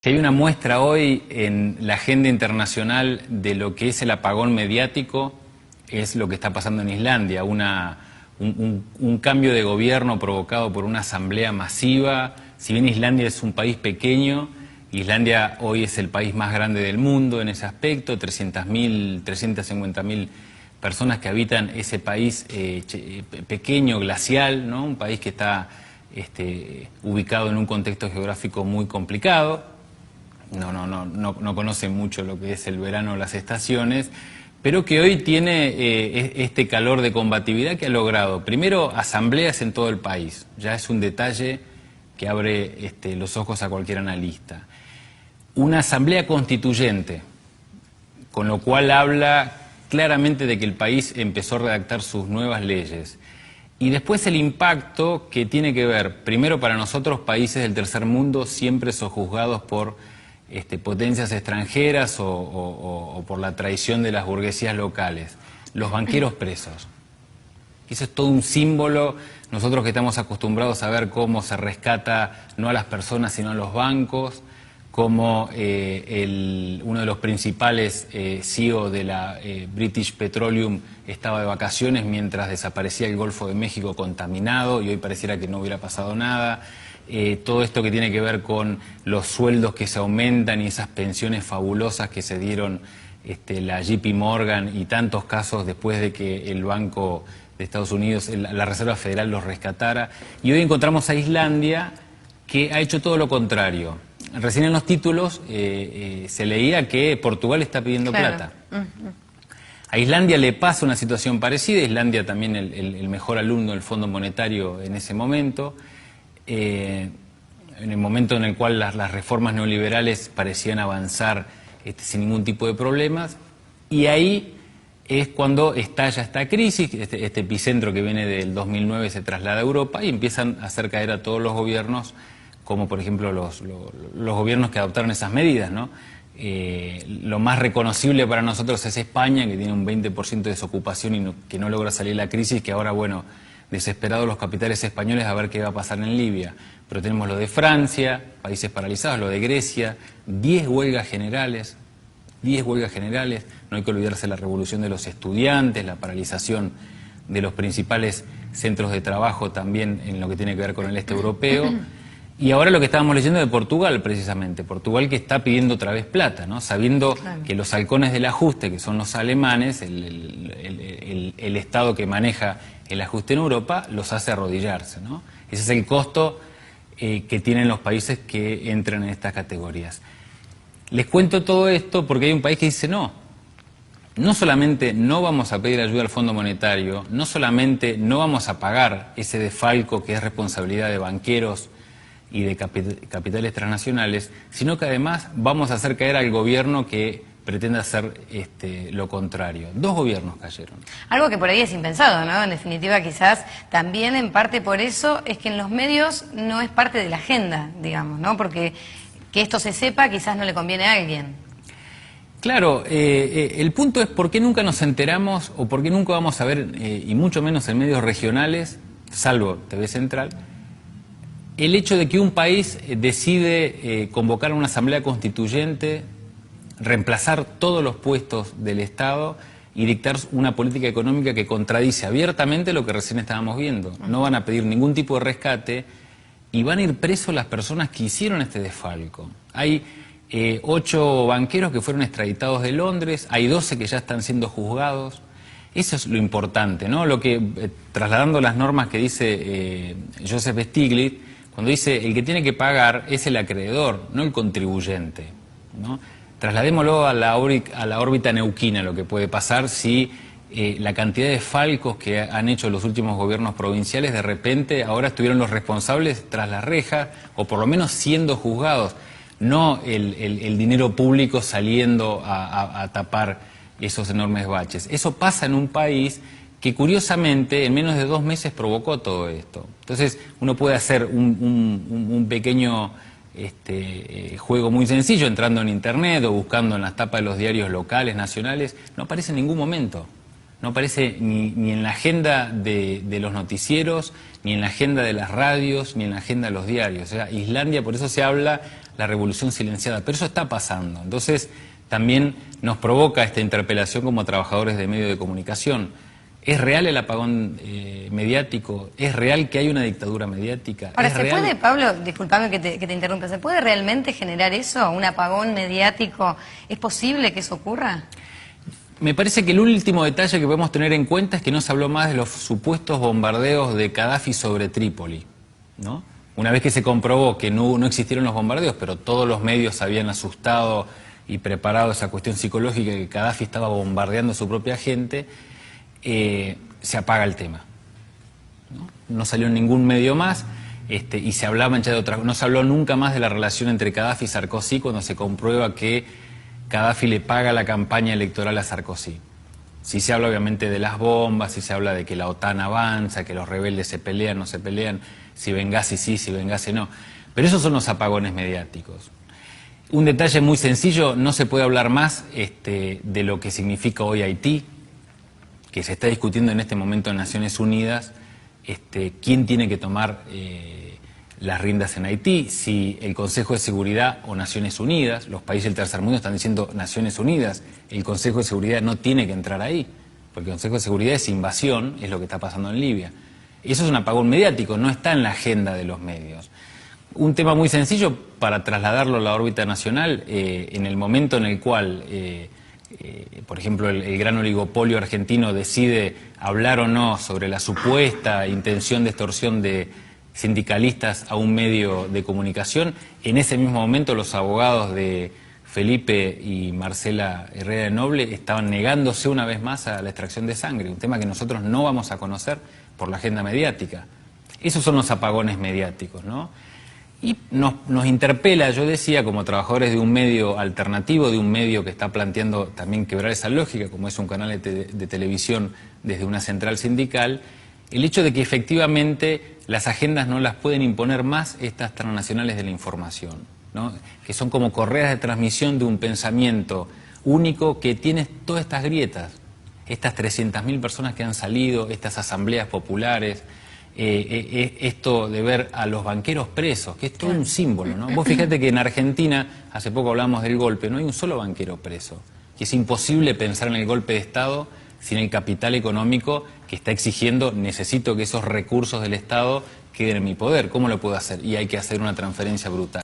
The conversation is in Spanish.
Si hay una muestra hoy en la agenda internacional de lo que es el apagón mediático, es lo que está pasando en Islandia, un cambio de gobierno provocado por una asamblea masiva. Si bien Islandia es un país pequeño, Islandia hoy es el país más grande del mundo en ese aspecto, 350.000 personas que habitan ese país pequeño, glacial, ¿no? Un país que está ubicado en un contexto geográfico muy complicado. No conoce mucho lo que es el verano o las estaciones, pero que hoy tiene este calor de combatividad que ha logrado, primero, asambleas en todo el país. Ya es un detalle que abre los ojos a cualquier analista. Una asamblea constituyente, con lo cual habla claramente de que el país empezó a redactar sus nuevas leyes. Y después el impacto que tiene que ver, primero, para nosotros, países del tercer mundo, siempre sojuzgados por potencias extranjeras o por la traición de las burguesías locales. Los banqueros presos. Eso es todo un símbolo. Nosotros que estamos acostumbrados a ver cómo se rescata no a las personas sino a los bancos, como uno de los principales CEO de la British Petroleum estaba de vacaciones mientras desaparecía el Golfo de México contaminado y hoy pareciera que no hubiera pasado nada. Todo esto que tiene que ver con los sueldos que se aumentan y esas pensiones fabulosas que se dieron la JP Morgan y tantos casos después de que el Banco de Estados Unidos, la Reserva Federal, los rescatara. Y hoy encontramos a Islandia, que ha hecho todo lo contrario. Recién en los títulos se leía que Portugal está pidiendo plata. A Islandia le pasa una situación parecida. Islandia también el mejor alumno del Fondo Monetario en ese momento. En el momento en el cual las reformas neoliberales parecían avanzar sin ningún tipo de problemas, y ahí es cuando estalla esta crisis, este epicentro que viene del 2009 se traslada a Europa y empiezan a hacer caer a todos los gobiernos, como por ejemplo los gobiernos que adoptaron esas medidas, ¿no? Lo más reconocible para nosotros es España, que tiene un 20% de desocupación y que no logra salir de la crisis, que ahora, bueno, desesperados los capitales españoles a ver qué va a pasar en Libia. Pero tenemos lo de Francia, países paralizados, lo de Grecia, 10 huelgas generales, no hay que olvidarse la revolución de los estudiantes, la paralización de los principales centros de trabajo también en lo que tiene que ver con el este europeo. Y ahora lo que estábamos leyendo de Portugal, precisamente, Portugal que está pidiendo otra vez plata, ¿no? Sabiendo que los halcones del ajuste, que son los alemanes, el Estado que maneja el ajuste en Europa, los hace arrodillarse, ¿no? Ese es el costo que tienen los países que entran en estas categorías. Les cuento todo esto porque hay un país que dice no solamente no vamos a pedir ayuda al Fondo Monetario, no solamente no vamos a pagar ese desfalco que es responsabilidad de banqueros y de capitales transnacionales, sino que además vamos a hacer caer al gobierno que pretende hacer lo contrario. 2 gobiernos cayeron. Algo que por ahí es impensado, ¿no? En definitiva, quizás también en parte por eso es que en los medios no es parte de la agenda, digamos, ¿no? Porque que esto se sepa quizás no le conviene a alguien. Claro, el punto es por qué nunca nos enteramos o por qué nunca vamos a ver, y mucho menos en medios regionales, salvo TV Central, el hecho de que un país decide convocar una asamblea constituyente, reemplazar todos los puestos del Estado y dictar una política económica que contradice abiertamente lo que recién estábamos viendo. No van a pedir ningún tipo de rescate y van a ir presos las personas que hicieron este desfalco. Hay 8 banqueros que fueron extraditados de Londres, hay 12 que ya están siendo juzgados. Eso es lo importante, ¿no? Lo que, trasladando las normas que dice Joseph Stiglitz, cuando dice el que tiene que pagar es el acreedor, no el contribuyente, ¿no? Trasladémoslo a la órbita neuquina, lo que puede pasar si la cantidad de falcos que han hecho los últimos gobiernos provinciales de repente ahora estuvieron los responsables tras las rejas o por lo menos siendo juzgados, no el dinero público saliendo a tapar esos enormes baches. Eso pasa en un país que curiosamente en menos de 2 meses provocó todo esto. Entonces uno puede hacer un pequeño juego muy sencillo, entrando en internet o buscando en las tapas de los diarios locales, nacionales, no aparece en ningún momento. No aparece ni en la agenda de los noticieros, ni en la agenda de las radios, ni en la agenda de los diarios. O sea, Islandia, por eso se habla la revolución silenciada, pero eso está pasando. Entonces, también nos provoca esta interpelación como trabajadores de medios de comunicación. ¿Es real el apagón mediático? ¿Es real que hay una dictadura mediática? Ahora, ¿Es ¿se real? puede, Pablo, disculpame que te interrumpa, ¿se puede realmente generar eso, un apagón mediático? ¿Es posible que eso ocurra? Me parece que el último detalle que podemos tener en cuenta es que no se habló más de los supuestos bombardeos de Gaddafi sobre Trípoli, ¿no? Una vez que se comprobó que no existieron los bombardeos, pero todos los medios habían asustado y preparado esa cuestión psicológica que Gaddafi estaba bombardeando a su propia gente, se apaga el tema. No salió en ningún medio más, y se hablaba ya de otra. No se habló nunca más de la relación entre Gaddafi y Sarkozy cuando se comprueba que Gaddafi le paga la campaña electoral a Sarkozy. Sí se habla obviamente de las bombas, sí se habla de que la OTAN avanza, que los rebeldes se pelean, no se pelean, si Benghazi sí, si Benghazi no. Pero esos son los apagones mediáticos. Un detalle muy sencillo, no se puede hablar más de lo que significa hoy Haití, que se está discutiendo en este momento en Naciones Unidas, quién tiene que tomar las riendas en Haití, si el Consejo de Seguridad o Naciones Unidas. Los países del tercer mundo están diciendo Naciones Unidas, el Consejo de Seguridad no tiene que entrar ahí, porque el Consejo de Seguridad es invasión, es lo que está pasando en Libia. Eso es un apagón mediático, no está en la agenda de los medios. Un tema muy sencillo para trasladarlo a la órbita nacional, en el momento en el cual, por ejemplo, el gran oligopolio argentino decide hablar o no sobre la supuesta intención de extorsión de sindicalistas a un medio de comunicación, en ese mismo momento los abogados de Felipe y Marcela Herrera de Noble estaban negándose una vez más a la extracción de sangre, un tema que nosotros no vamos a conocer por la agenda mediática. Esos son los apagones mediáticos, ¿no? Y nos interpela, yo decía, como trabajadores de un medio alternativo, de un medio que está planteando también quebrar esa lógica, como es un canal de televisión desde una central sindical, el hecho de que efectivamente las agendas no las pueden imponer más estas transnacionales de la información, ¿no? Que son como correas de transmisión de un pensamiento único que tiene todas estas grietas, estas 300.000 personas que han salido, estas asambleas populares, esto de ver a los banqueros presos, que es todo un símbolo, ¿no? Vos fíjate que en Argentina, hace poco hablamos del golpe, no hay un solo banquero preso, que es imposible pensar en el golpe de Estado sin el capital económico que está exigiendo, necesito que esos recursos del Estado queden en mi poder, ¿cómo lo puedo hacer? Y hay que hacer una transferencia brutal.